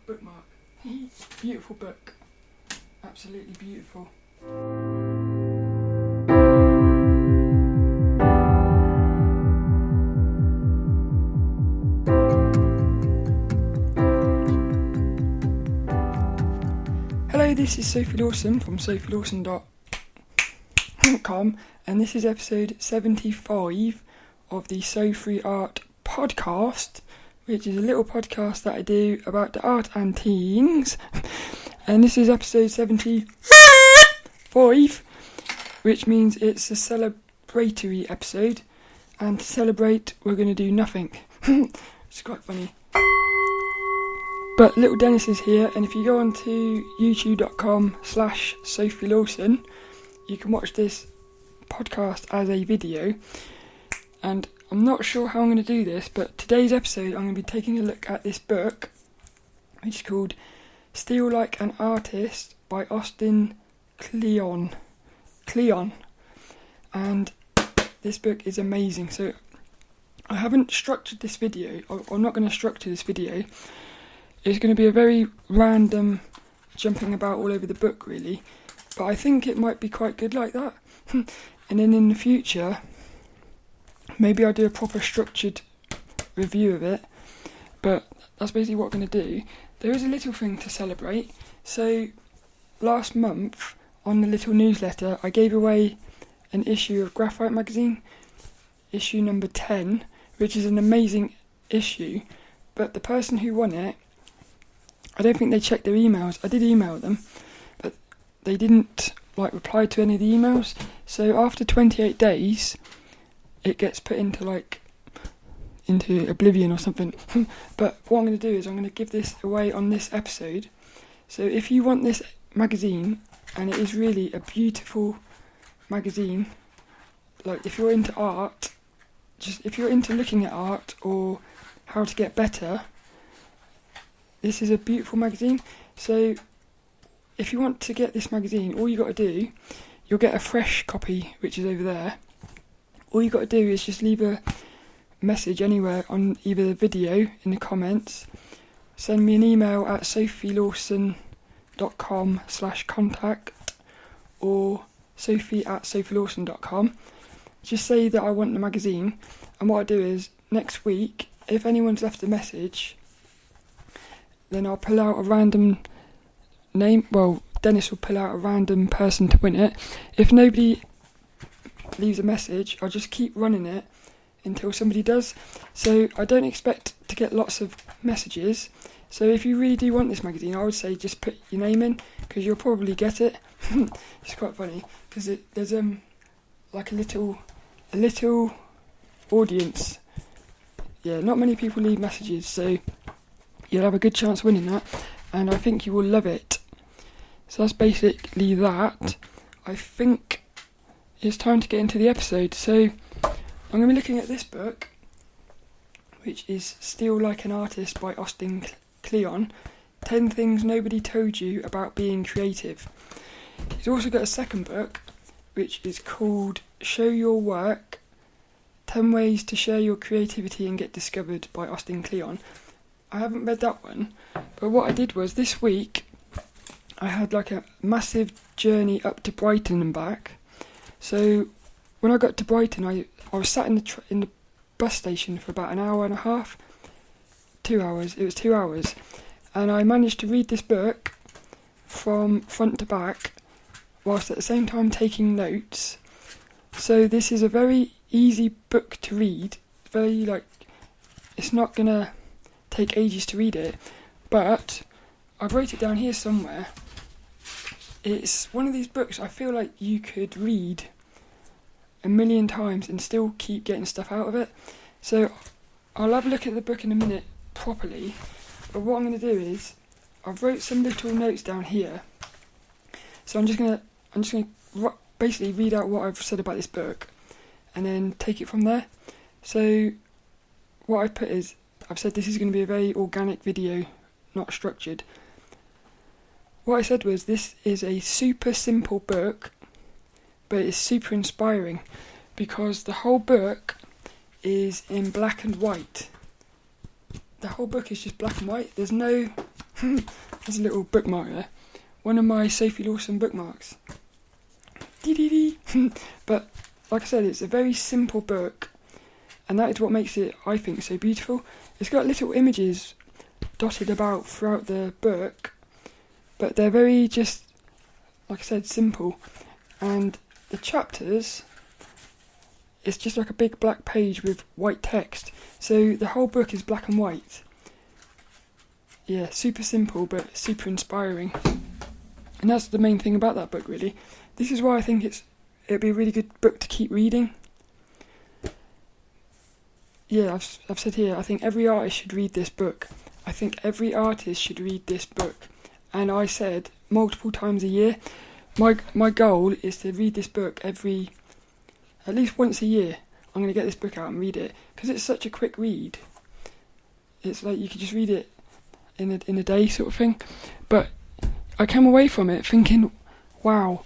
little bookmark. Beautiful book. Absolutely beautiful. Hello, this is Sophie Lawson from sophielawson.com, and this is episode 75 of the So Free Art podcast, which is a little podcast that I do about the art and things. And this is episode 75, which means it's a celebratory episode, and to celebrate we're going to do nothing. It's quite funny. But little Dennis is here, and if you go on to youtube.com/Sophie Lawson, you can watch this podcast as a video. And I'm not sure how I'm going to do this, but today's episode I'm going to be taking a look at this book, which is called Steal Like an Artist by Austin Kleon. And this book is amazing. So I haven't structured this video, or I'm not going to structure this video. It's going to be a very random jumping about all over the book, really. But I think it might be quite good like that. And then in the future, maybe I'll do a proper structured review of it. But that's basically what I'm going to do. There is a little thing to celebrate. So last month, on the little newsletter, I gave away an issue of Graphite magazine, issue number 10, which is an amazing issue. But the person who won it, I don't think they checked their emails. I did email them, but they didn't reply to any of the emails. So after 28 days, it gets put into oblivion or something. But what I'm going to do is I'm going to give this away on this episode. So if you want this magazine, and it is really a beautiful magazine, if you're into art, if you're into looking at art or how to get better, this is a beautiful magazine. So if you want to get this magazine, all you got to do, you'll get a fresh copy, which is over there. All you got to do is just leave a message anywhere on either the video in the comments, send me an email at sophielawson.com/contact or sophie@sophielawson.com. Just say that I want the magazine, and what I do is next week, if anyone's left a message, then I'll pull out a random name. Well, Dennis will pull out a random person to win it. If nobody leaves a message, I'll just keep running it until somebody does. So I don't expect to get lots of messages. So if you really do want this magazine, I would say just put your name in, because you'll probably get it. It's quite funny because there's a little audience. Yeah, not many people leave messages, so you'll have a good chance of winning that, and I think you will love it. So that's basically that. I think it's time to get into the episode. So I'm going to be looking at this book, which is Steal Like an Artist by Austin Kleon. 10 Things Nobody Told You About Being Creative. He's also got a second book, which is called Show Your Work, 10 Ways to Share Your Creativity and Get Discovered by Austin Kleon. I haven't read that one, but what I did was this week I had a massive journey up to Brighton and back. So when I got to Brighton, I was sat in the bus station for about an hour and a half, 2 hours. It was 2 hours, and I managed to read this book from front to back, whilst at the same time taking notes. So this is a very easy book to read. Very it's not gonna take ages to read it, but I wrote it down here somewhere. It's one of these books I feel like you could read a million times and still keep getting stuff out of it. So I'll have a look at the book in a minute properly, but what I'm going to do is I've wrote some little notes down here. So I'm just gonna basically read out what I've said about this book and then take it from there. So what I've put is, I've said this is going to be a very organic video, not structured. What I said was, this is a super simple book, but it's super inspiring because the whole book is in black and white. The whole book is just black and white. There's no There's a little bookmark there. One of my Sophie Lawson bookmarks. But like I said, it's a very simple book, and that is what makes it, I think, so beautiful. It's got little images dotted about throughout the book, but they're very just, like I said, simple. And the chapters, it's just like a big black page with white text. So the whole book is black and white. Yeah, super simple but super inspiring. And that's the main thing about that book, really. This is why I think it'd be a really good book to keep reading. Yeah, I've said here, I think every artist should read this book. I think every artist should read this book. And I said multiple times a year, my goal is to read this book at least once a year. I'm going to get this book out and read it, because it's such a quick read. It's like you could just read it in a day sort of thing. But I came away from it thinking, wow,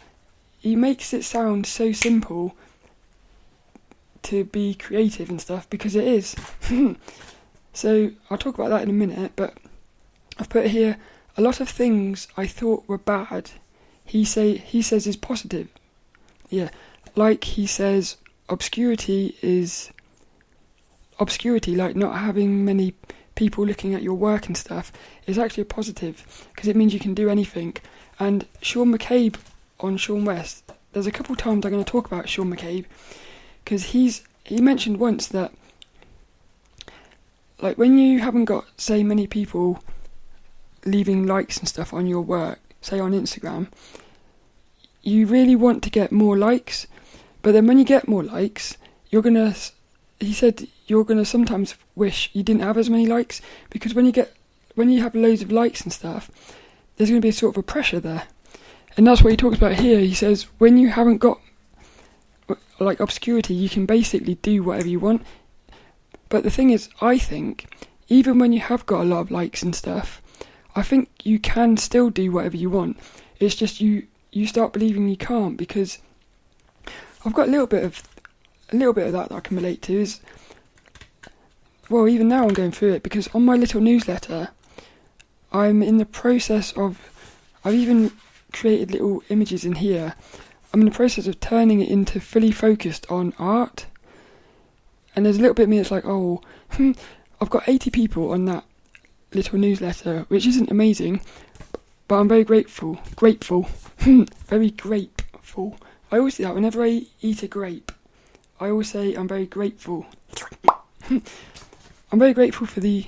he makes it sound so simple to be creative and stuff, because it is. So I'll talk about that in a minute, but I've put here a lot of things I thought were bad he says is positive. Yeah, like he says obscurity, like not having many people looking at your work and stuff, is actually a positive, because it means you can do anything. And Sean McCabe on Sean West, there's a couple times I'm going to talk about Sean McCabe, because he mentioned once that, like, when you haven't got, say, many people leaving likes and stuff on your work, say on Instagram, you really want to get more likes, but then when you get more likes, he said you're gonna sometimes wish you didn't have as many likes, because when you have loads of likes and stuff, there's going to be a sort of a pressure there. And that's what he talks about here. He says when you haven't got like obscurity, you can basically do whatever you want. But the thing is, I think even when you have got a lot of likes and stuff, I think you can still do whatever you want. It's just you start believing you can't, because I've got a little bit of that I can relate to. Well, even now I'm going through it, because on my little newsletter, I'm in the process of, I've even created little images in here. I'm in the process of turning it into fully focused on art. And there's a little bit of me that's like, I've got 80 people on that little newsletter, which isn't amazing, but I'm very grateful, very grateful. I always do that whenever I eat a grape. I always say I'm very grateful. I'm very grateful for the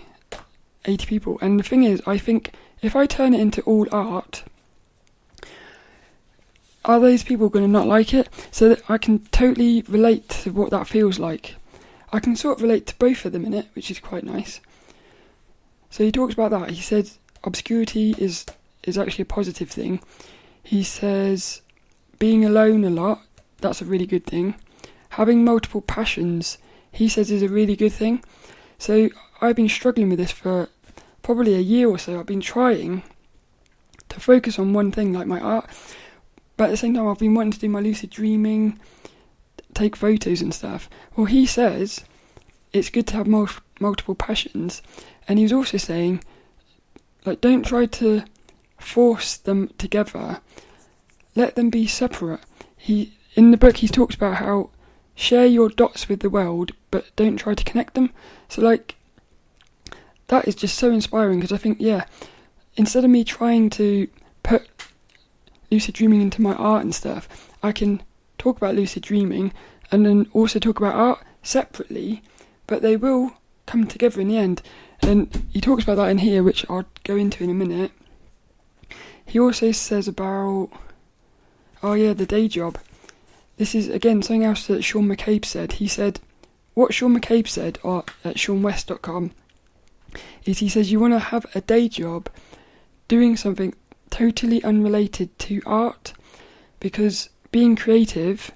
80 people. And the thing is, I think if I turn it into all art, are those people going to not like it? So that I can totally relate to what that feels like. I can sort of relate to both of them in it, which is quite nice. So he talks about that. He said obscurity is actually a positive thing. He says being alone a lot, that's a really good thing. Having multiple passions, he says, is a really good thing. So I've been struggling with this for probably a year or so. I've been trying to focus on one thing, like my art, but at the same time I've been wanting to do my lucid dreaming, take photos and stuff. Well, he says it's good to have multiple passions, and he was also saying, like, don't try to force them together, let them be separate. In the book he talks about how share your dots with the world, but don't try to connect them. So, like, that is just so inspiring, because I think, instead of me trying to put lucid dreaming into my art and stuff, I can talk about lucid dreaming and then also talk about art separately, but they will come together in the end. And he talks about that in here, which I'll go into in a minute. He also says about, the day job. This is, again, something else that Sean McCabe said. He said, what Sean McCabe said at seanwest.com is, he says you want to have a day job doing something totally unrelated to art, because being creative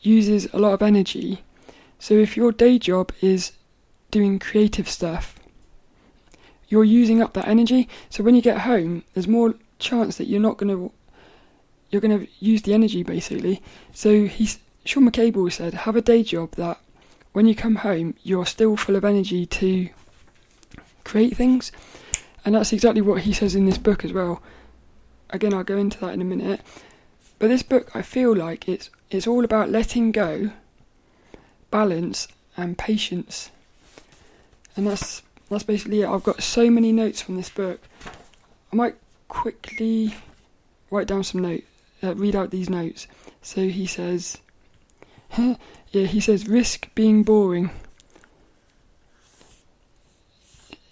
uses a lot of energy. So if your day job is doing creative stuff, you're using up that energy. So when you get home, there's more chance that you're going to use the energy, basically. So Sean McCabe always said, have a day job that when you come home, you're still full of energy to create things. And that's exactly what he says in this book as well. Again, I'll go into that in a minute. But this book, I feel like it's all about letting go, balance, and patience. And that's basically it. I've got so many notes from this book. I might quickly write down some notes, read out these notes. So he says, he says, risk being boring.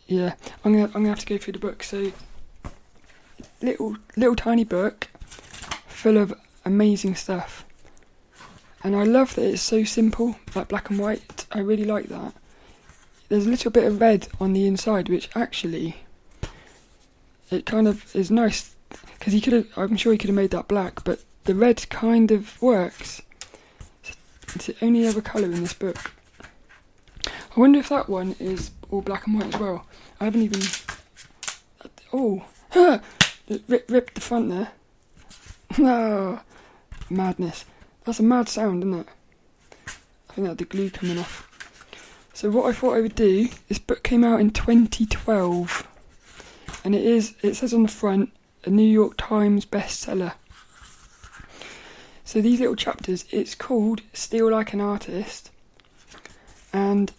Yeah, I'm gonna have to go through the book. So, little tiny book, full of amazing stuff. And I love that it's so simple, like black and white. I really like that. There's a little bit of red on the inside, which actually, it kind of is nice, because I'm sure he could have made that black, but the red kind of works. It's the only other colour in this book. I wonder if that one is all black and white as well. I haven't even... Oh! Ripped the front there. No! Madness. That's a mad sound, isn't it? I think that's the glue coming off. So what I thought I would do, this book came out in 2012. And it says on the front, a New York Times bestseller. So these little chapters, it's called Steal Like an Artist. And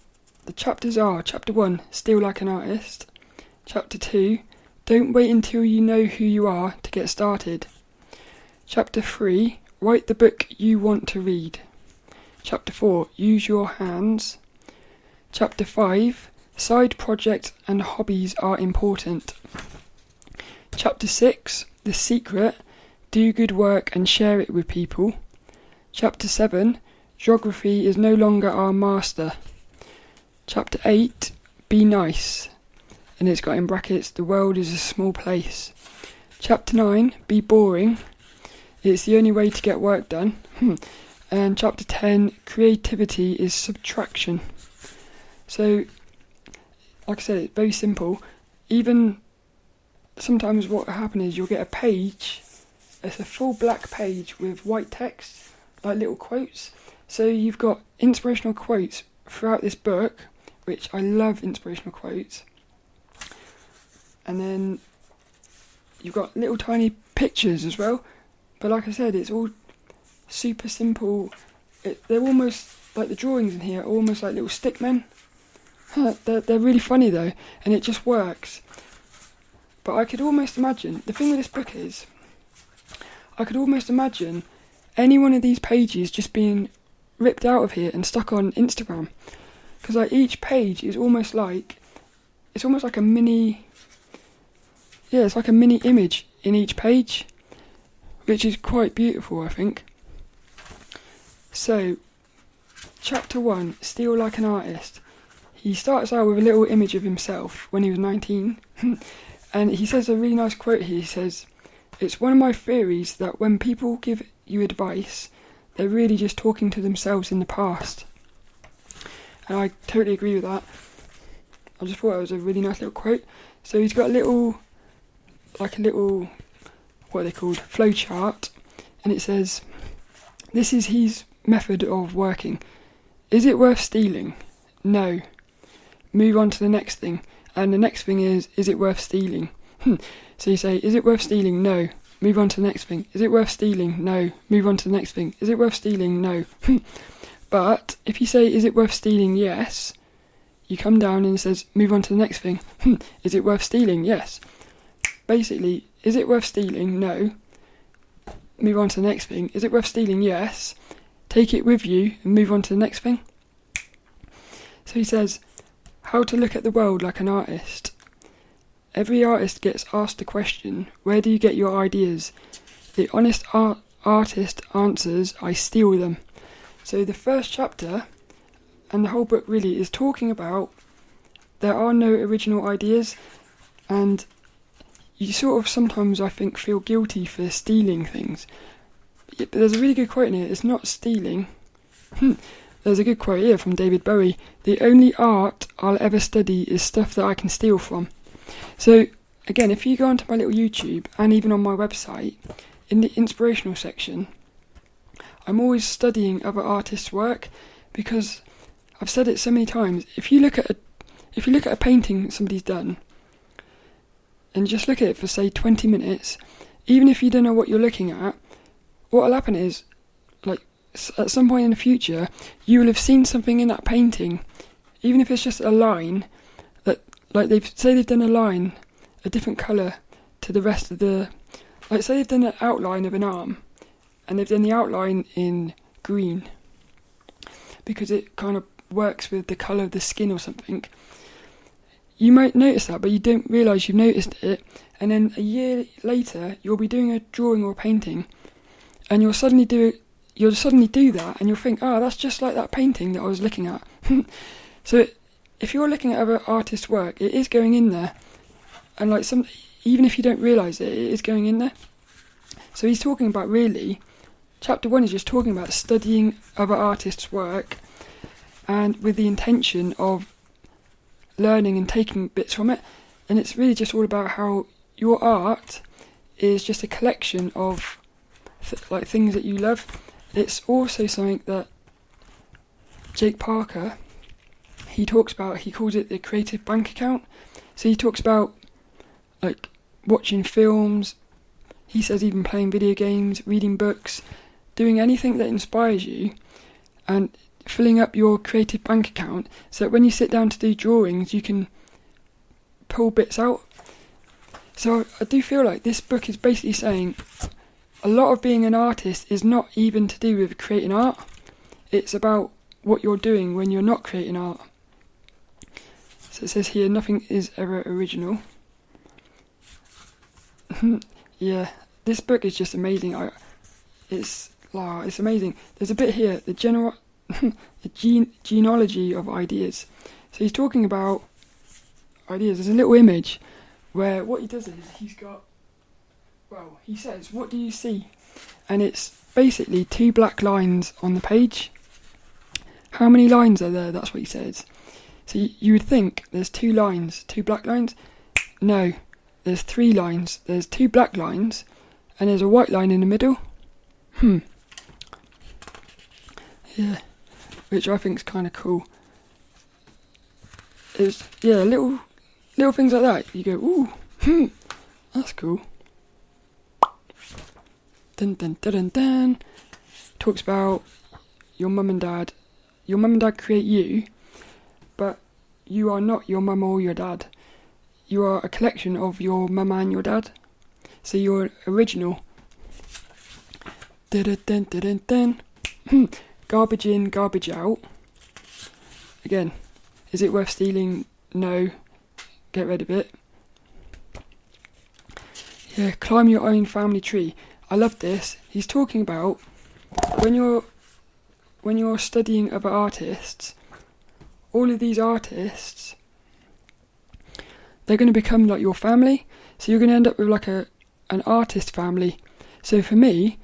the chapters are, Chapter 1, Steal Like an Artist. Chapter 2, Don't wait until you know who you are to get started. Chapter 3, Write the book you want to read. Chapter 4, Use your hands. Chapter 5, Side projects and hobbies are important. Chapter 6, The Secret, Do good work and share it with people. Chapter 7, Geography is no longer our master. Chapter 8, Be nice. And it's got in brackets, the world is a small place. Chapter 9, Be boring. It's the only way to get work done. And Chapter 10, Creativity is subtraction. So, like I said, it's very simple. Even sometimes what will happen is you'll get a page, it's a full black page with white text, like little quotes. So you've got inspirational quotes throughout this book, which I love inspirational quotes. And then you've got little tiny pictures as well. But like I said, it's all super simple. They're almost like the drawings in here are almost like little stick men. They're really funny though, and it just works. But I could almost imagine, the thing with this book is, I could almost imagine any one of these pages just being ripped out of here and stuck on Instagram. Because like each page is almost like a mini, it's like a mini image in each page, which is quite beautiful, I think. So, Chapter 1, Steal Like an Artist. He starts out with a little image of himself when he was 19, and he says a really nice quote here. He says, "It's one of my theories that when people give you advice, they're really just talking to themselves in the past." And I totally agree with that. I just thought it was a really nice little quote. So he's got a little, what are they called, flow chart, and it says, this is his method of working. Is it worth stealing? No. Move on to the next thing. And the next thing is it worth stealing? So you say, is it worth stealing? No. Move on to the next thing. Is it worth stealing? No. Move on to the next thing. Is it worth stealing? No. But if you say, is it worth stealing? Yes. You come down and it says, move on to the next thing. Is it worth stealing? Yes. Basically, is it worth stealing? No. Move on to the next thing. Is it worth stealing? Yes. Take it with you and move on to the next thing. So he says, how to look at the world like an artist. Every artist gets asked the question, where do you get your ideas? The honest artist answers, I steal them. So the first chapter, and the whole book really, is talking about there are no original ideas, and you sort of sometimes, I think, feel guilty for stealing things. But there's a really good quote in here, it's not stealing. There's a good quote here from David Bowie. The only art I'll ever study is stuff that I can steal from. So, again, if you go onto my little YouTube, and even on my website, in the inspirational section, I'm always studying other artists' work, because I've said it so many times, if you look at a painting somebody's done, and just look at it for say 20 minutes, even if you don't know what you're looking at, what will happen is, like, at some point in the future, you will have seen something in that painting, even if it's just a line, that, like, they've done a line, a different colour to the rest of the, like, say they've done an outline of an arm, and they've done the outline in green, because it kind of works with the colour of the skin or something. You might notice that, but you don't realise you've noticed it, and then a year later, you'll be doing a drawing or a painting, and you'll suddenly do that, and you'll think, that's just like that painting that I was looking at. So if you're looking at other artists' work, it is going in there, and like even if you don't realise it, it is going in there. So he's talking about, really, chapter 1 is just talking about studying other artists' work, and with the intention of learning and taking bits from it. And it's really just all about how your art is just a collection of like things that you love. It's also something that Jake Parker, he talks about, he calls it the creative bank account. So he talks about like watching films, he says even playing video games, reading books, doing anything that inspires you, and filling up your creative bank account so that when you sit down to do drawings, you can pull bits out. So I do feel like this book is basically saying a lot of being an artist is not even to do with creating art. It's about what you're doing when you're not creating art. So it says here, nothing is ever original. Yeah, this book is just amazing. It's amazing. There's a bit here, the genealogy of ideas. So he's talking about ideas. There's a little image where what he does is he says, what do you see? And it's basically 2 black lines on the page. How many lines are there? That's what he says. So you would think there's 2 lines, 2 black lines. No, there's 3 lines. There's 2 black lines and there's a white line in the middle. Yeah, which I think is kind of cool. It's, little things like that. You go, ooh, that's cool. Dun dun dun dun dun. Talks about your mum and dad. Your mum and dad create you, but you are not your mum or your dad. You are a collection of your mum and your dad. So you're original. Dun dun dun dun dun dun. Garbage in, garbage out. Again, is it worth stealing? No. Get rid of it. Yeah, climb your own family tree. I love this. He's talking about when you're studying other artists, all of these artists, they're going to become like your family. So you're going to end up with like an artist family. So for me,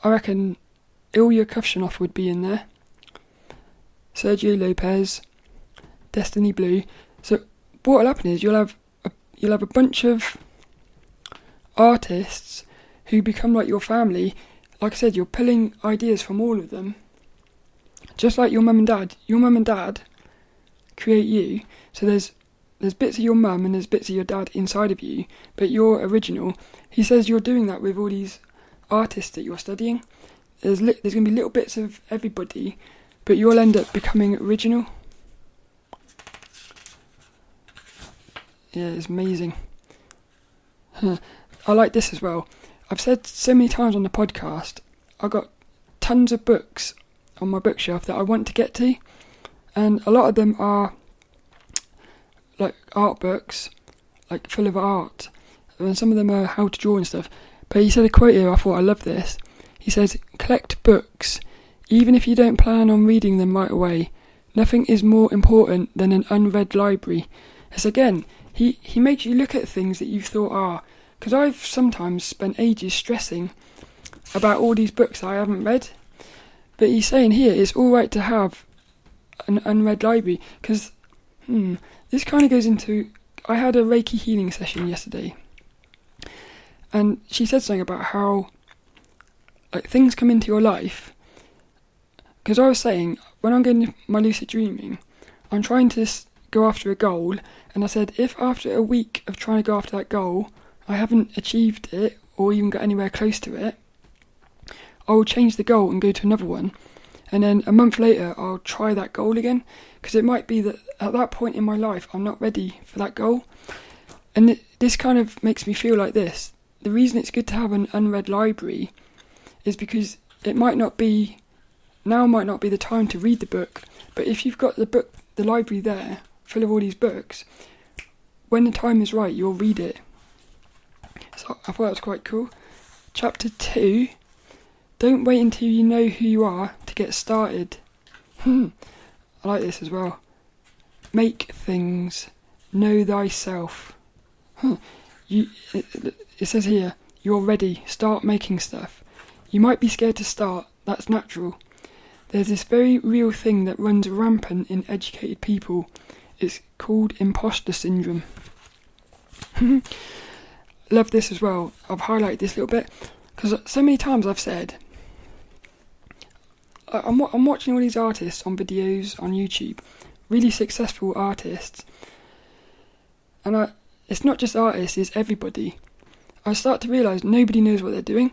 I reckon Ilya Kuvshinov would be in there, Sergio Lopez, Destiny Blue. So what will happen is you'll have a bunch of artists who become like your family. Like I said, you're pulling ideas from all of them, just like your mum and dad. Your mum and dad create you. So there's bits of your mum and there's bits of your dad inside of you, but you're original. He says you're doing that with all these artists that you're studying. There's going to be little bits of everybody, but you'll end up becoming original. Yeah, it's amazing. I like this as well. I've said so many times on the podcast, I've got tons of books on my bookshelf that I want to get to, and a lot of them are like art books, like full of art, and some of them are how to draw and stuff. But he said a quote here, I thought I love this. He says, collect books, even if you don't plan on reading them right away. Nothing is more important than an unread library. As again, he makes you look at things that you thought because I've sometimes spent ages stressing about all these books I haven't read. But he's saying here it's all right to have an unread library, because this kind of goes into, I had a Reiki healing session yesterday, and she said something about how like things come into your life, because I was saying when I'm getting my lucid dreaming, I'm trying to go after a goal, and I said, if after a week of trying to go after that goal, I haven't achieved it or even got anywhere close to it, I'll change the goal and go to another one. And then a month later, I'll try that goal again, because it might be that at that point in my life, I'm not ready for that goal. And this kind of makes me feel like this. The reason it's good to have an unread library is because it might not be the time to read the book, but if you've got the library there, full of all these books, when the time is right, you'll read it. So I thought that was quite cool. Chapter 2, don't wait until you know who you are to get started. I like this as well. Make things, know thyself. It says here, you're ready, start making stuff. You might be scared to start, that's natural. There's this very real thing that runs rampant in educated people. It's called Impostor Syndrome. Love this as well. I've highlighted this a little bit because so many times I've said, I'm watching all these artists on videos on YouTube, really successful artists, and it's not just artists, it's everybody. I start to realise nobody knows what they're doing,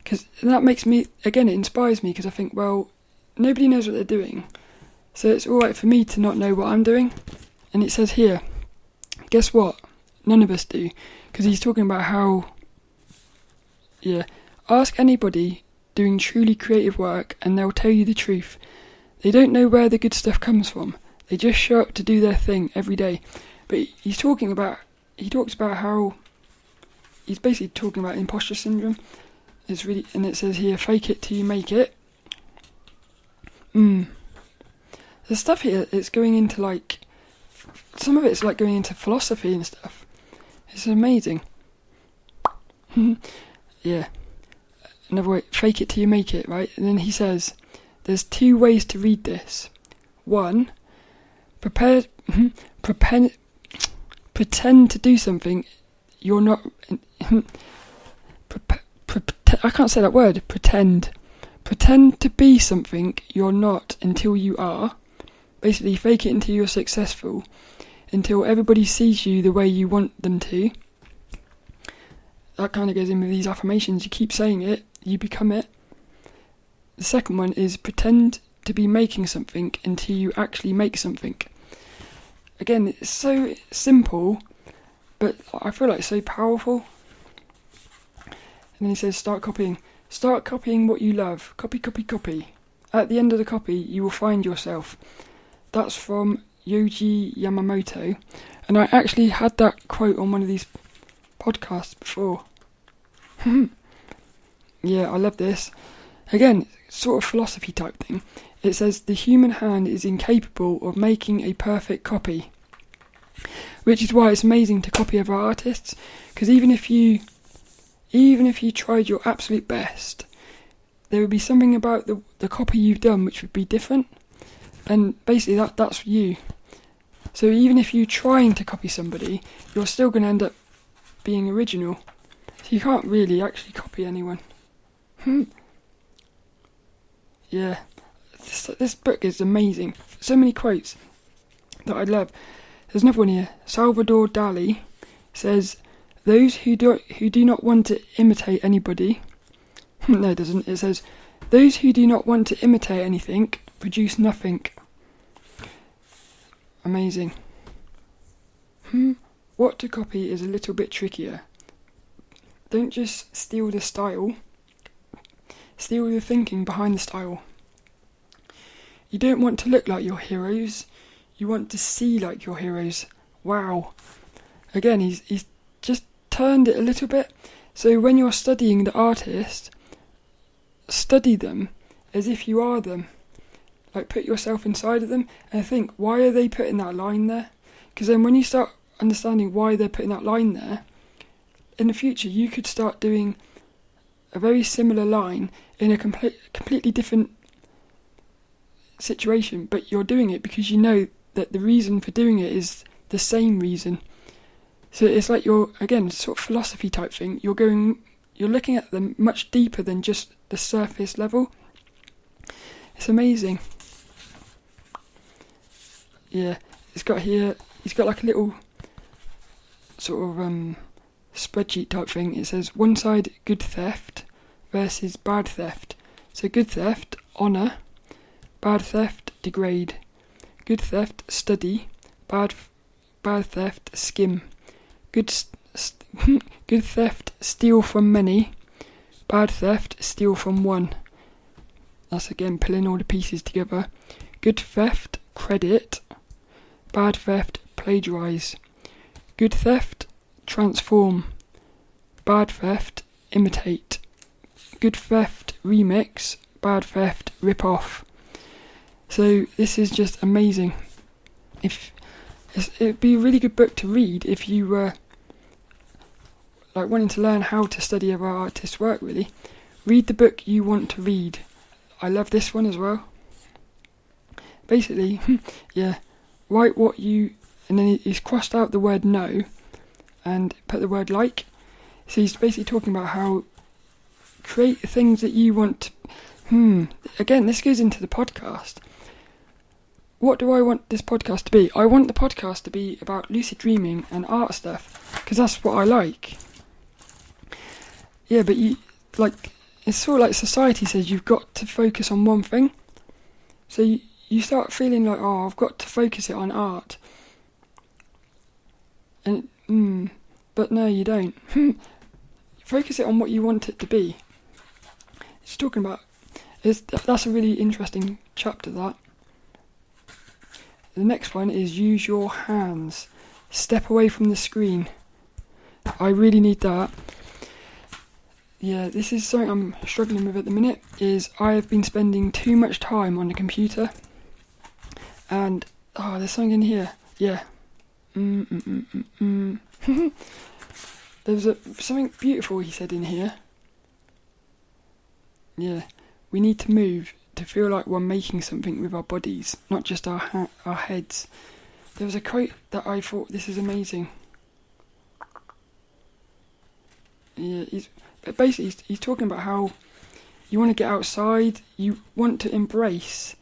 because that makes me, again, it inspires me, because I think, well, nobody knows what they're doing, so it's alright for me to not know what I'm doing. And it says here, guess what? None of us do, because he's talking about how, ask anybody doing truly creative work and they'll tell you the truth. They don't know where the good stuff comes from. They just show up to do their thing every day. But he talks about how he's basically talking about imposter syndrome. And it says here, fake it till you make it. The stuff here, it's going into some of it's going into philosophy and stuff. It's amazing. Yeah. Another way, fake it till you make it, right? And then he says, there's 2 ways to read this. 1, pretend to do something you're not. I can't say that word. Pretend to be something you're not until you are. Basically, fake it until you're successful, until everybody sees you the way you want them to. That kind of goes in with these affirmations. You keep saying it, you become it. The second one is pretend to be making something until you actually make something. Again, it's so simple, but I feel like it's so powerful. And then he says, start copying. Start copying what you love. Copy, copy, copy. At the end of the copy, you will find yourself. That's from Yoji Yamamoto. And I actually had that quote on one of these podcasts before. Yeah, I love this. Again, sort of philosophy type thing. It says, the human hand is incapable of making a perfect copy. Which is why it's amazing to copy other artists. Because even if you tried your absolute best, there would be something about the copy you've done which would be different. And basically that's you. So even if you're trying to copy somebody, you're still going to end up being original. So you can't really actually copy anyone. Yeah. This book is amazing. So many quotes that I love. There's another one here. Salvador Dali says, those who do not want to imitate anybody... No, it doesn't. It says, those who do not want to imitate anything produce nothing. Amazing. What to copy is a little bit trickier. Don't just steal the style. Steal the thinking behind the style. You don't want to look like your heroes. You want to see like your heroes. Wow. Again, he's just turned it a little bit. So when you're studying the artist, study them as if you are them. Like, put yourself inside of them and think, why are they putting that line there? Because then when you start understanding why they're putting that line there, in the future you could start doing a very similar line in a completely different situation, but you're doing it because you know that the reason for doing it is the same reason. So it's like you're, again, sort of philosophy type thing. You're looking at them much deeper than just the surface level. It's amazing. Yeah, he's got like a little sort of spreadsheet type thing. It says one side good theft versus bad theft. So good theft, honour. Bad theft, degrade. Good theft, study. Bad theft, skim. Good theft, steal from many. Bad theft, steal from one. That's again pulling all the pieces together. Good theft, credit. Bad theft, plagiarise. Good theft, transform. Bad theft, imitate. Good theft, remix. Bad theft, rip off. So this is just amazing. It'd be a really good book to read if you were like wanting to learn how to study other artists' work. Really, read the book you want to read. I love this one as well. Basically, write what you, and then he's crossed out the word no and put the word like. So he's basically talking about how create things that you want to, again, this goes into the podcast. What do I want this podcast to be? I want the podcast to be about lucid dreaming and art stuff, because that's what I like. Yeah, but it's sort of like society says you've got to focus on one thing. So you start feeling like, oh, I've got to focus it on art. And, but no, you don't. Focus it on what you want it to be. It's talking about, that's a really interesting chapter, that. The next one is use your hands. Step away from the screen. I really need that. Yeah, this is something I'm struggling with at the minute, is I have been spending too much time on the computer. And, there's something in here. Yeah. There's something beautiful he said in here. Yeah, we need to move to feel like we're making something with our bodies, not just our heads. There was a quote that I thought, this is amazing. Yeah, he's talking about how you want to get outside, you want to embrace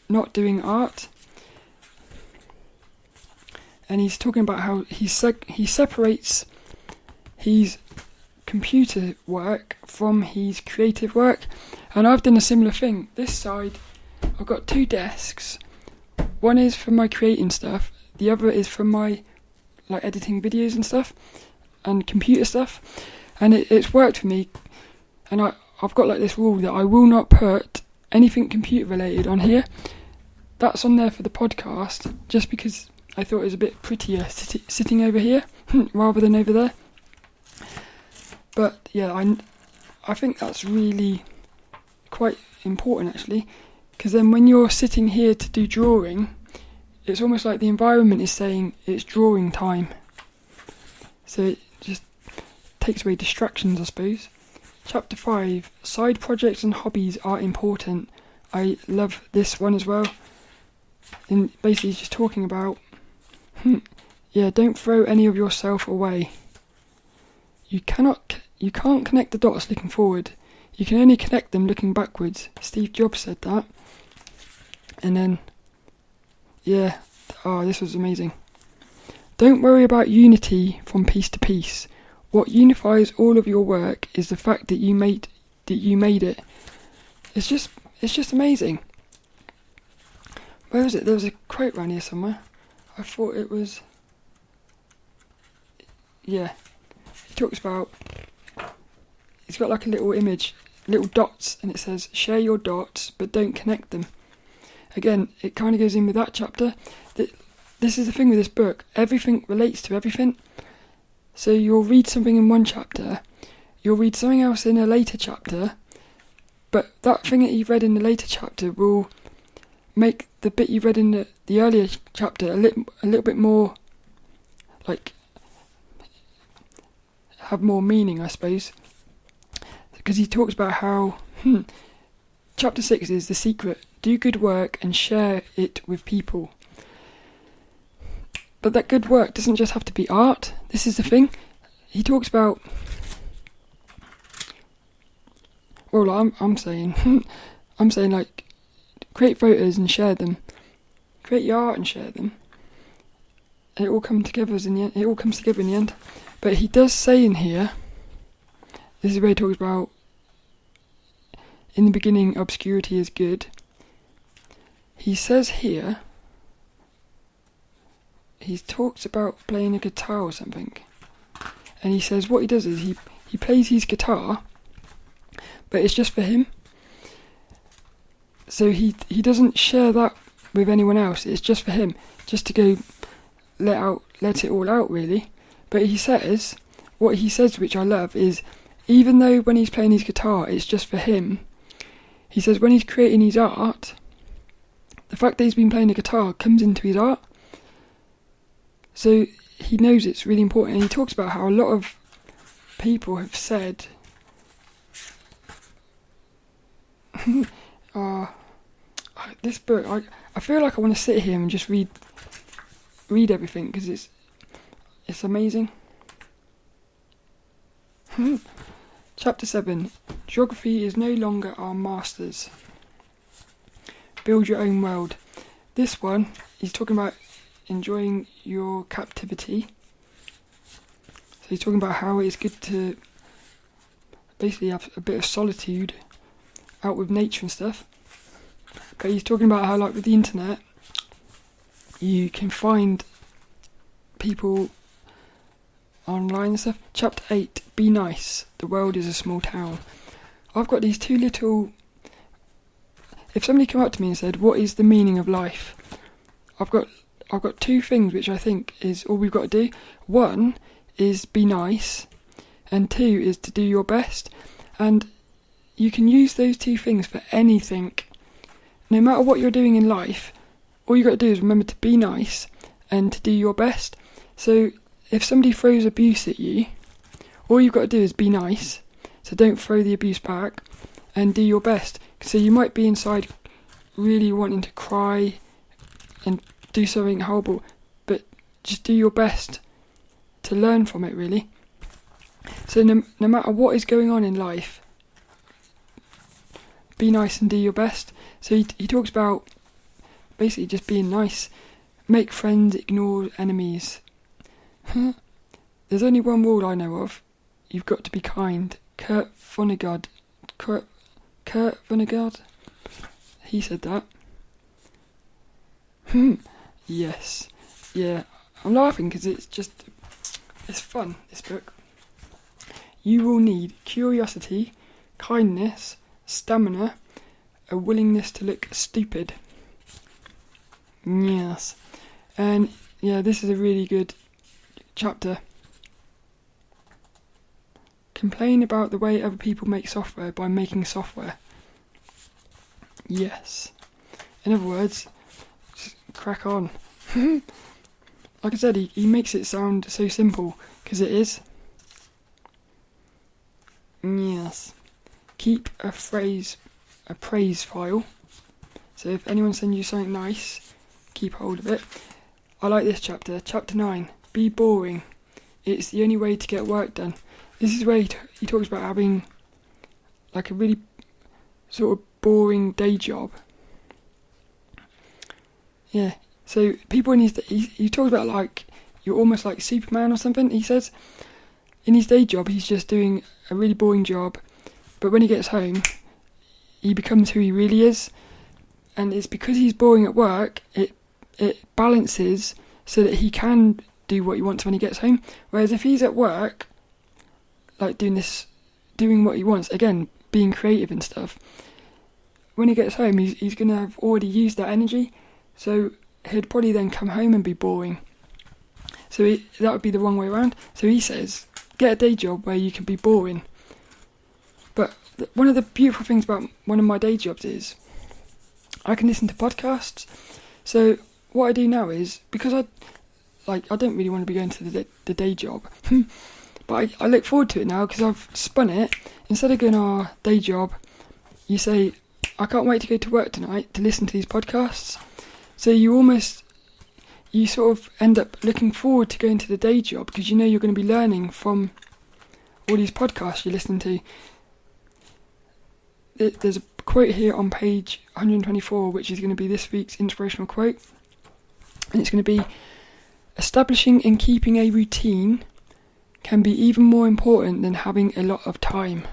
not doing art. And he's talking about how he separates his computer work from his creative work. And I've done a similar thing. This side, I've got two desks. One is for my creating stuff. The other is for my editing videos and stuff, and computer stuff. And it's worked for me. And I've got this rule that I will not put anything computer related on here. That's on there for the podcast, just because I thought it was a bit prettier sitting over here rather than over there. But yeah, I think that's really quite important, actually, because then when you're sitting here to do drawing, it's almost like the environment is saying it's drawing time. So it just takes away distractions, I suppose. Chapter 5, side projects and hobbies are important. I love this one as well. And basically he's just talking about, don't throw any of yourself away. You can't connect the dots looking forward. You can only connect them looking backwards. Steve Jobs said that. And then, this was amazing. Don't worry about unity from piece to piece. What unifies all of your work is the fact that you made it. It's just amazing. Where was it? There was a quote around here somewhere. I thought it was. Yeah. He talks about. He's got a little image, little dots, and it says, share your dots, but don't connect them. Again, it kind of goes in with that chapter. This is the thing with this book. Everything relates to everything. So you'll read something in one chapter, you'll read something else in a later chapter, but that thing that you've read in the later chapter will make the bit you read in the earlier chapter a little bit more, have more meaning, I suppose. Because he talks about how, chapter 6 is the secret. Do good work and share it with people. But that good work doesn't just have to be art. This is the thing. He talks about, I'm saying create photos and share them. Create your art and share them. it all comes together in the end. It all comes together in the end. But he does say in here, this is where he talks about, in the beginning, obscurity is good. He says here, he talks about playing a guitar or something. And he says what he does is he plays his guitar, but it's just for him. So he doesn't share that with anyone else. It's just for him, just to go let it all out, really. But what he says, which I love, is even though when he's playing his guitar, it's just for him, he says when he's creating his art, the fact that he's been playing the guitar comes into his art. So he knows it's really important. And he talks about how a lot of people have said, this book, I feel like I want to sit here and just read everything, because it's amazing. Chapter 7. Geography is no longer our masters. Build your own world. This one, he's talking about enjoying your captivity. So he's talking about how it's good to basically have a bit of solitude out with nature and stuff. But he's talking about how, like, with the internet, you can find people online and stuff. Chapter 8. Be nice. The world is a small town. I've got these two little... If somebody came up to me and said, what is the meaning of life? I've got two things which I think is all we've got to do. One is be nice, and two is to do your best. And you can use those two things for anything. No matter what you're doing in life, all you got to do is remember to be nice and to do your best. So if somebody throws abuse at you, all you've got to do is be nice. So don't throw the abuse back, and do your best. So you might be inside really wanting to cry and do something horrible, but just do your best to learn from it, really. So no matter what is going on in life, be nice and do your best. So he talks about basically just being nice. Make friends, ignore enemies. There's only one rule I know of. You've got to be kind. Kurt Vonnegut, he said that. Yes. Yeah, I'm laughing because it's fun, this book. You will need curiosity, kindness, stamina, a willingness to look stupid. Yes. And yeah, this is a really good chapter. Complain about the way other people make software by making software. Yes. In other words, just crack on. Like I said, he makes it sound so simple, because it is. Yes. Keep a praise file. So if anyone sends you something nice, keep hold of it. I like this chapter. Chapter 9. Be boring. It's the only way to get work done. This is where he talks about having like a really sort of boring day job. Yeah. So people in he talks about like you're almost like Superman or something. He says in his day job he's just doing a really boring job, but when he gets home he becomes who he really is, and it's because he's boring at work it balances so that he can do what he wants when he gets home. Whereas if he's at work like doing what he wants, again being creative and stuff, when he gets home he's going to have already used that energy, so he'd probably then come home and be boring. So that would be the wrong way around. So he says, get a day job where you can be boring. But one of the beautiful things about one of my day jobs is I can listen to podcasts. So what I do now is, because I don't really want to be going to the day job, but I look forward to it now because I've spun it. Instead of going our day job, you say, I can't wait to go to work tonight to listen to these podcasts. So you sort of end up looking forward to going to the day job because you know you're going to be learning from all these podcasts you're listening to. There's a quote here on page 124, which is going to be this week's inspirational quote. And it's going to be, Establishing and keeping a routine can be even more important than having a lot of time.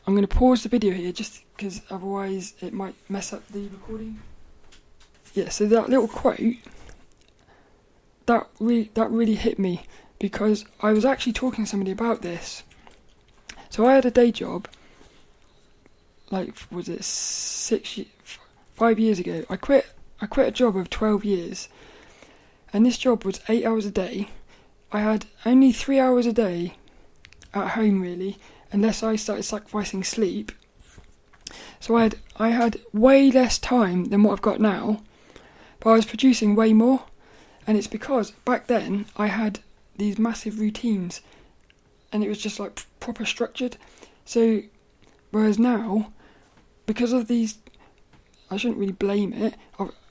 I'm going to pause the video here just because otherwise it might mess up the recording. Yeah, so that little quote, that really hit me, because I was actually talking to somebody about this. So I had a day job, like, was it 5 years ago? I quit a job of 12 years, and this job was 8 hours a day. I had only 3 hours a day at home, really, unless I started sacrificing sleep. So I had way less time than what I've got now, but I was producing way more. And it's because back then I had these massive routines, and it was just like proper structured. So whereas now, because of these, I shouldn't really blame it.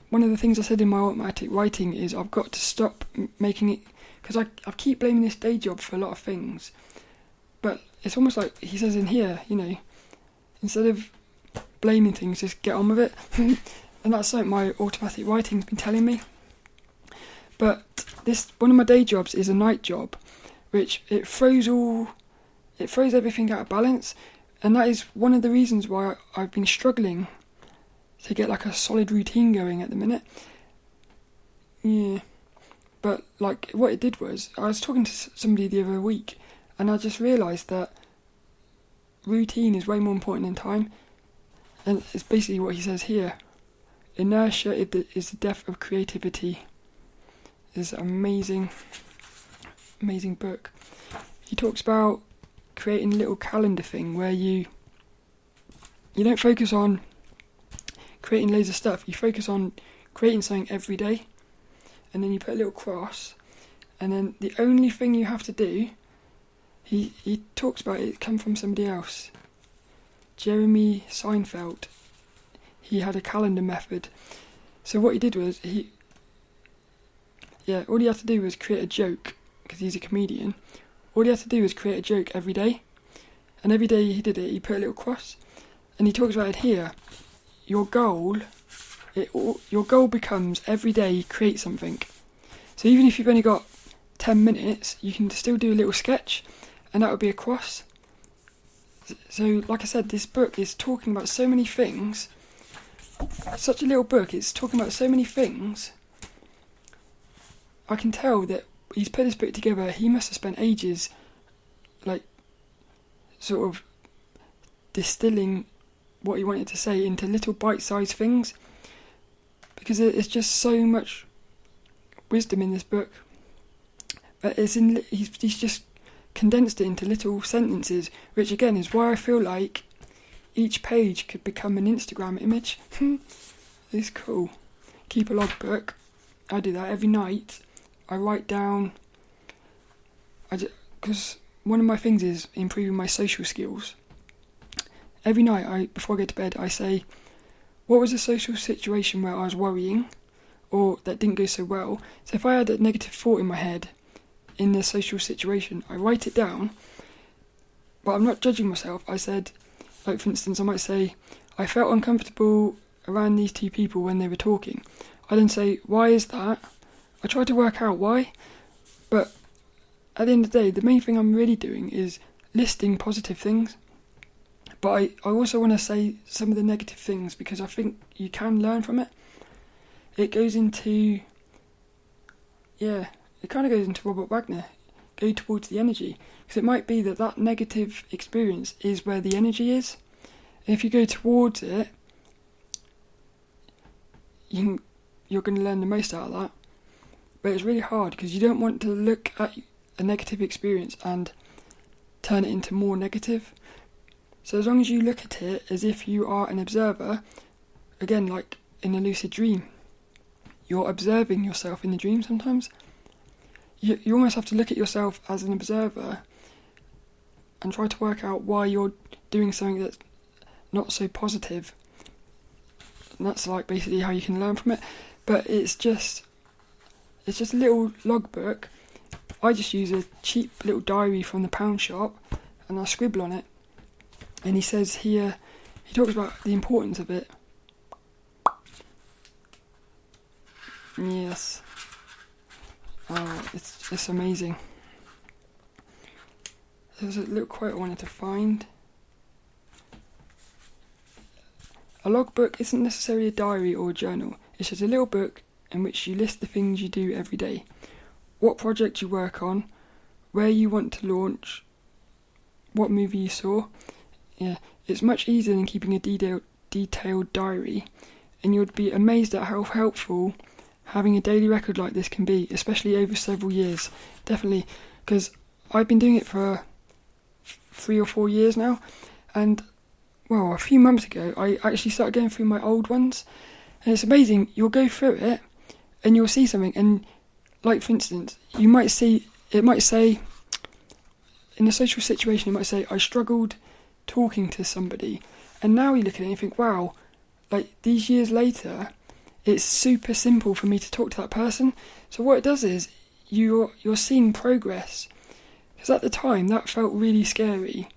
One of the things I said in my automatic writing is I've got to stop making it, because I keep blaming this day job for a lot of things. But it's almost like he says in here, instead of blaming things, just get on with it. And that's like my automatic writing's been telling me. But one of my day jobs is a night job, which it throws everything out of balance, and that is one of the reasons why I've been struggling to get like a solid routine going at the minute. Yeah, but like what it did was, I was talking to somebody the other week, and I just realised that routine is way more important than time, and it's basically what he says here. Inertia is the death of creativity. It's an amazing book. He talks about creating a little calendar thing where you don't focus on creating loads of stuff. You focus on creating something every day, and then you put a little cross, and then the only thing you have to do, he talks about it come from somebody else, Jeremy Seinfeld. He had a calendar method. So what he did was all he had to do was create a joke, because he's a comedian. All he had to do was create a joke every day, and every day he did it, he put a little cross. And he talks about it here. Your goal becomes every day create something. So even if you've only got 10 minutes, you can still do a little sketch, and that would be a cross. So like I said, this book is talking about so many things. It's such a little book, it's talking about so many things. I can tell that he's put this book together, he must have spent ages, like, sort of distilling what he wanted to say into little bite-sized things, because it's just so much wisdom in this book. But he's just condensed it into little sentences, which again is why I feel like each page could become an Instagram image. It's cool. Keep a logbook. I do that every night. I write down, because one of my things is improving my social skills. Every night, before I go to bed, I say, what was a social situation where I was worrying, or that didn't go so well? So if I had a negative thought in my head in the social situation, I write it down, but I'm not judging myself. I said, like for instance, I might say, I felt uncomfortable around these two people when they were talking. I then say, why is that? I try to work out why, but at the end of the day, the main thing I'm really doing is listing positive things. But I also want to say some of the negative things, because I think you can learn from it. It goes into, it kind of goes into Robert Wagner, go towards the energy. Because it might be that negative experience is where the energy is. And if you go towards it, you're going to learn the most out of that. But it's really hard, because you don't want to look at a negative experience and turn it into more negative. So as long as you look at it as if you are an observer, again, like in a lucid dream, you're observing yourself in the dream sometimes. You almost have to look at yourself as an observer and try to work out why you're doing something that's not so positive. And that's like basically how you can learn from it. But it's just a little logbook. I just use a cheap little diary from the pound shop, and I scribble on it. And he says here, he talks about the importance of it. Yes. It's amazing. There's a little quote I wanted to find. A logbook isn't necessarily a diary or a journal. It's just a little book in which you list the things you do every day, what project you work on, where you want to launch, what movie you saw. Yeah, it's much easier than keeping a detailed diary, and you'd be amazed at how helpful having a daily record like this can be, especially over several years. Definitely, because I've been doing it for 3 or 4 years now, and well, a few months ago I actually started going through my old ones, and it's amazing. You'll go through it and you'll see something, and like for instance, it might say in a social situation, it might say, I struggled talking to somebody, and now you look at it and you think, wow, like these years later it's super simple for me to talk to that person. So what it does is you're seeing progress, because at the time that felt really scary,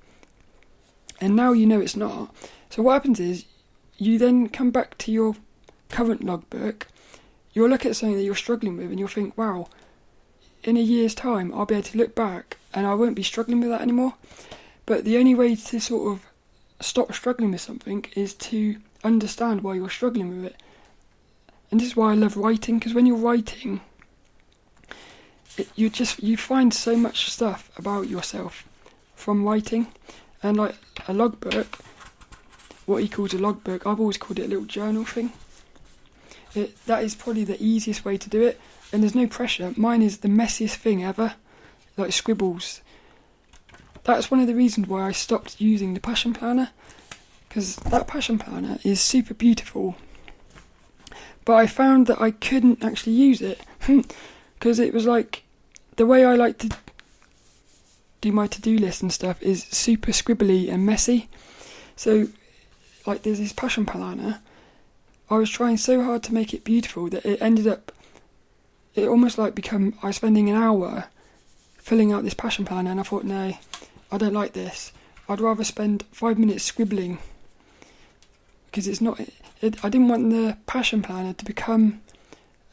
and now you know it's not. So what happens is you then come back to your current logbook, you'll look at something that you're struggling with and you'll think, wow, in a year's time I'll be able to look back and I won't be struggling with that anymore. But the only way to sort of stop struggling with something is to understand why you're struggling with it. And this is why I love writing, because when you're writing, you find so much stuff about yourself from writing. And like a logbook, what he calls a logbook, I've always called it a little journal thing. That is probably the easiest way to do it, and there's no pressure. Mine is the messiest thing ever, like scribbles. That's one of the reasons why I stopped using the Passion Planner, because that Passion Planner is super beautiful, but I found that I couldn't actually use it, because it was like, the way I like to do my to-do list and stuff is super scribbly and messy. So like there's this Passion Planner, I was trying so hard to make it beautiful that it almost like I was spending an hour filling out this Passion Planner, and I thought, no, I don't like this. I'd rather spend 5 minutes scribbling, because it's not, I didn't want the Passion Planner to become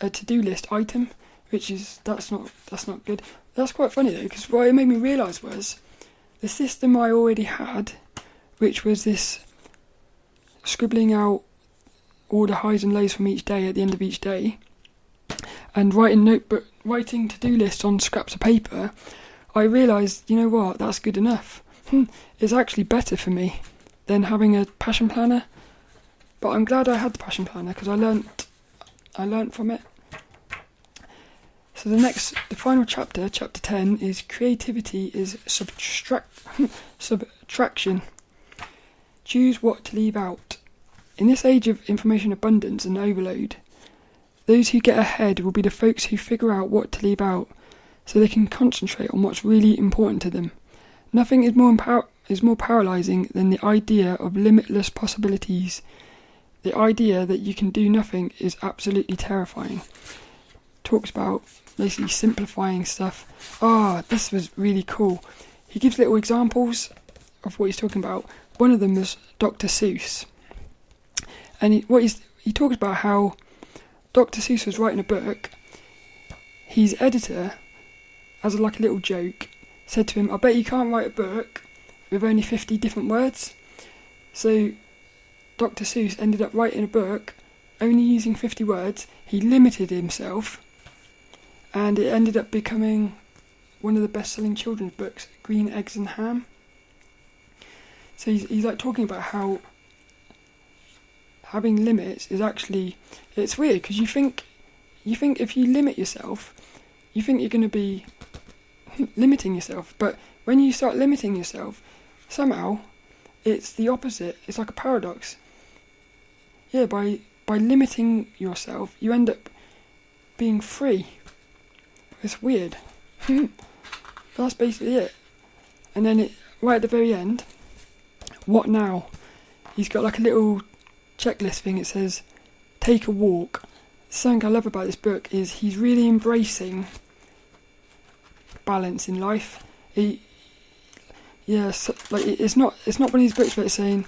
a to-do list item, that's not good. That's quite funny though, because what it made me realise was the system I already had, which was this scribbling out all the highs and lows from each day at the end of each day, and writing to-do lists on scraps of paper. I realised, you know what, that's good enough. It's actually better for me than having a Passion Planner. But I'm glad I had the Passion Planner, because I learnt from it. So the final chapter, chapter 10, is creativity is subtraction. Choose what to leave out. In this age of information abundance and overload, those who get ahead will be the folks who figure out what to leave out, so they can concentrate on what's really important to them. Nothing is more paralysing than the idea of limitless possibilities. The idea that you can do nothing is absolutely terrifying. Talks about basically simplifying stuff. This was really cool. He gives little examples of what he's talking about. One of them was Dr. Seuss. And he talks about how Dr. Seuss was writing a book. His editor, as a little joke, said to him, I bet you can't write a book with only 50 different words. So Dr. Seuss ended up writing a book only using 50 words. He limited himself, and it ended up becoming one of the best-selling children's books, Green Eggs and Ham. So he's like talking about how having limits is actually, it's weird, because you think if you limit yourself, you think you're going to be limiting yourself, but when you start limiting yourself, somehow it's the opposite. It's like a paradox. Yeah, by limiting yourself, you end up being free. It's weird. That's basically it. And then right at the very end, what now? He's got like a little checklist thing. It says, take a walk. Something I love about this book is he's really embracing balance in life. It's not one of these books where it's saying,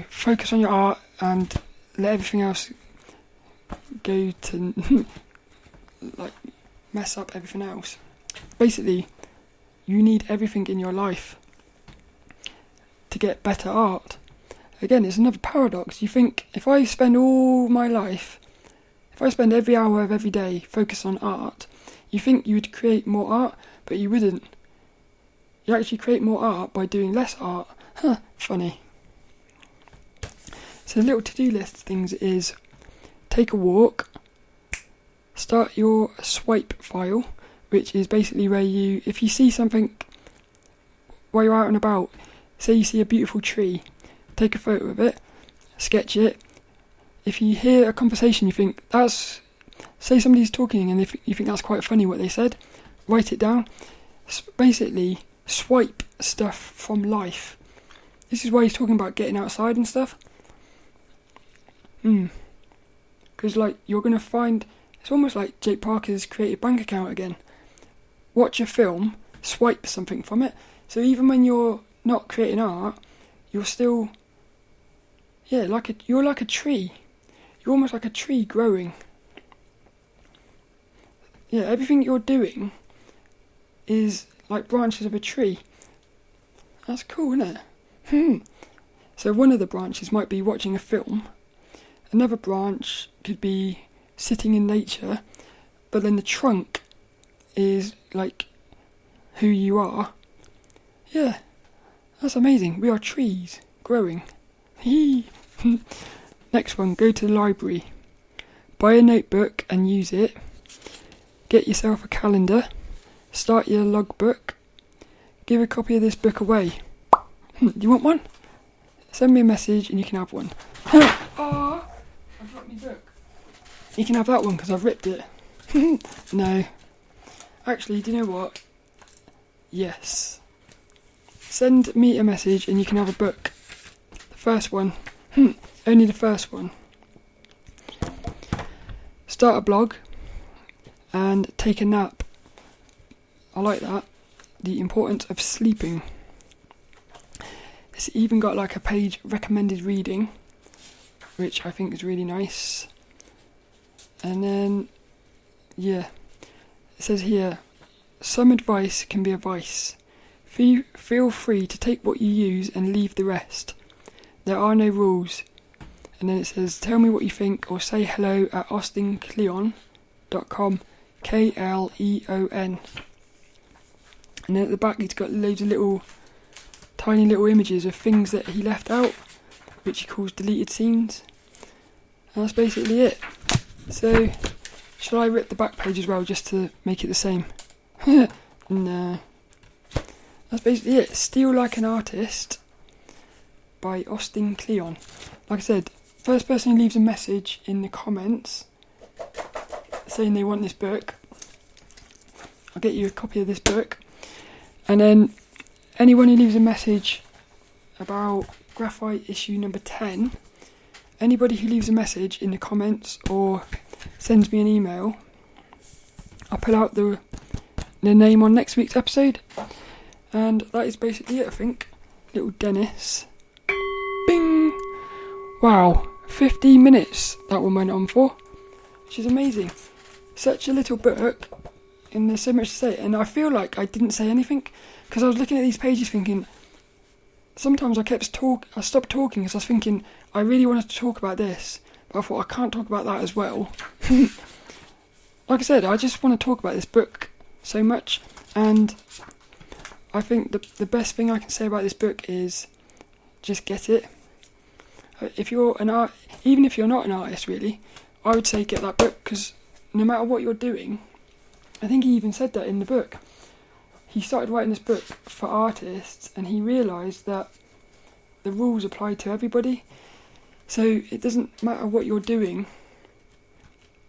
focus on your art and let everything else go to like mess up everything else. Basically, you need everything in your life to get better art. Again, it's another paradox. You think, if I spend all my life, if I spend every hour of every day focused on art, you think you would create more art, but you wouldn't. You actually create more art by doing less art. Funny. So the little to-do list things is, take a walk, start your swipe file, which is basically where you, if you see something while you're out and about, say you see a beautiful tree, take a photo of it, sketch it. If you hear a conversation you think say somebody's talking and if you think that's quite funny what they said, write it down. Basically, swipe stuff from life. This is why he's talking about getting outside and stuff. Because like, you're going to find, it's almost like Jake Parker's creative bank account again. Watch a film, swipe something from it. So even when you're not creating art, you're still, you're like a tree. You're almost like a tree growing. Yeah, everything you're doing is like branches of a tree. That's cool, isn't it? So one of the branches might be watching a film. Another branch could be sitting in nature. But then the trunk is like who you are. Yeah, that's amazing. We are trees growing. Next one, go to the library. Buy a notebook and use it. Get yourself a calendar. Start your logbook. Give a copy of this book away. Do you want one? Send me a message and you can have one. Oh, I dropped my book. You can have that one because I've ripped it. No. Actually, do you know what? Yes. Send me a message and you can have a book. The first one. Only the first one. Start a blog and take a nap. I like that. The importance of sleeping. It's even got like a page recommended reading, which I think is really nice. And then, yeah, it says here, some advice can be a vice. Feel free to take what you use and leave the rest. There are no rules. And then it says, tell me what you think or say hello at austinkleon.com, Kleon. And then at the back it's got loads of tiny little images of things that he left out, which he calls deleted scenes. And that's basically it. So, shall I rip the back page as well just to make it the same? No. That's basically it. Steal Like an Artist by Austin Kleon. Like I said, first person who leaves a message in the comments saying they want this book, I'll get you a copy of this book. And then anyone who leaves a message about Graphite issue number 10, anybody who leaves a message in the comments or sends me an email, I'll put out the name on next week's episode. And that is basically it, I think. Little Dennis. Bing! Wow, 15 minutes that one went on for, which is amazing. Such a little book, and there's so much to say. And I feel like I didn't say anything, because I was looking at these pages thinking, sometimes I stopped talking because I was thinking, I really wanted to talk about this, but I thought I can't talk about that as well. Like I said, I just want to talk about this book so much, and I think the best thing I can say about this book is just get it. If you're even if you're not an artist really, I would say get that book, because no matter what you're doing, I think he even said that in the book. He started writing this book for artists and he realised that the rules apply to everybody. So it doesn't matter what you're doing,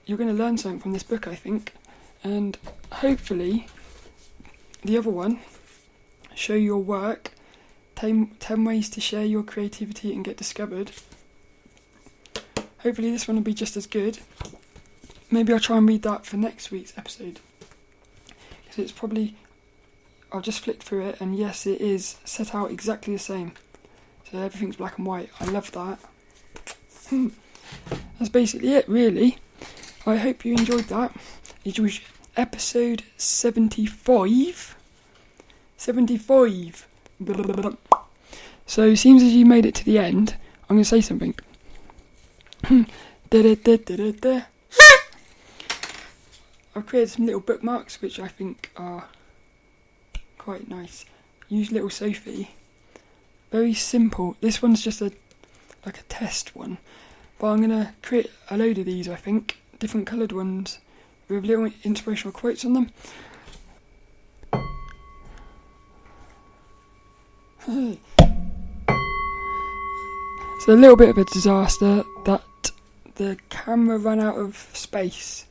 you're going to learn something from this book, I think. And hopefully the other one, Show Your Work, 10 ways to share your creativity and get discovered. Hopefully this one will be just as good. Maybe I'll try and read that for next week's episode, because it's probably, I've just flicked through it and yes, it is set out exactly the same. So everything's black and white. I love that. That's basically it really. I hope you enjoyed that. It was episode 75. 75. So it seems as you made it to the end, I'm going to say something. I've created some little bookmarks which I think are quite nice. Use little Sophie. Very simple. This one's just like a test one. But I'm going to create a load of these, I think. Different coloured ones with little inspirational quotes on them. It's a little bit of a disaster that the camera ran out of space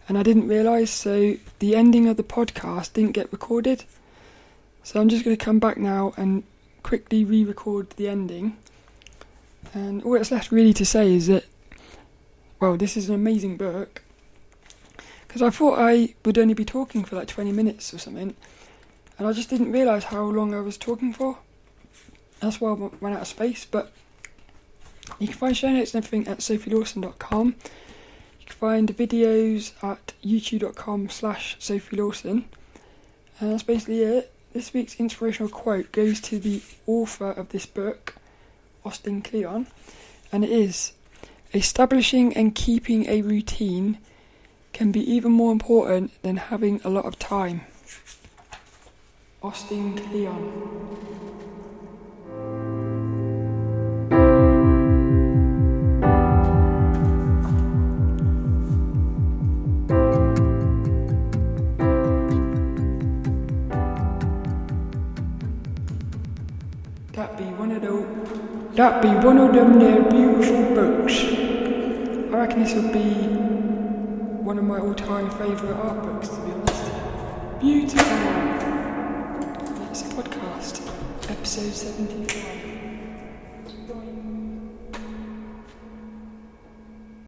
and I didn't realise, so the ending of the podcast didn't get recorded. So I'm just going to come back now and quickly re-record the ending. And all that's left really to say is that, well, this is an amazing book. Because I thought I would only be talking for like 20 minutes or something. And I just didn't realise how long I was talking for. That's why I ran out of space. But you can find show notes and everything at sophielawson.com. You can find videos at youtube.com/sophielawson. And that's basically it. This week's inspirational quote goes to the author of this book, Austin Kleon, and it is, "Establishing and keeping a routine can be even more important than having a lot of time." Austin Kleon. That be one of them there beautiful books. I reckon this would be one of my all-time favourite art books, to be honest. Beautiful. It's a podcast, episode 75.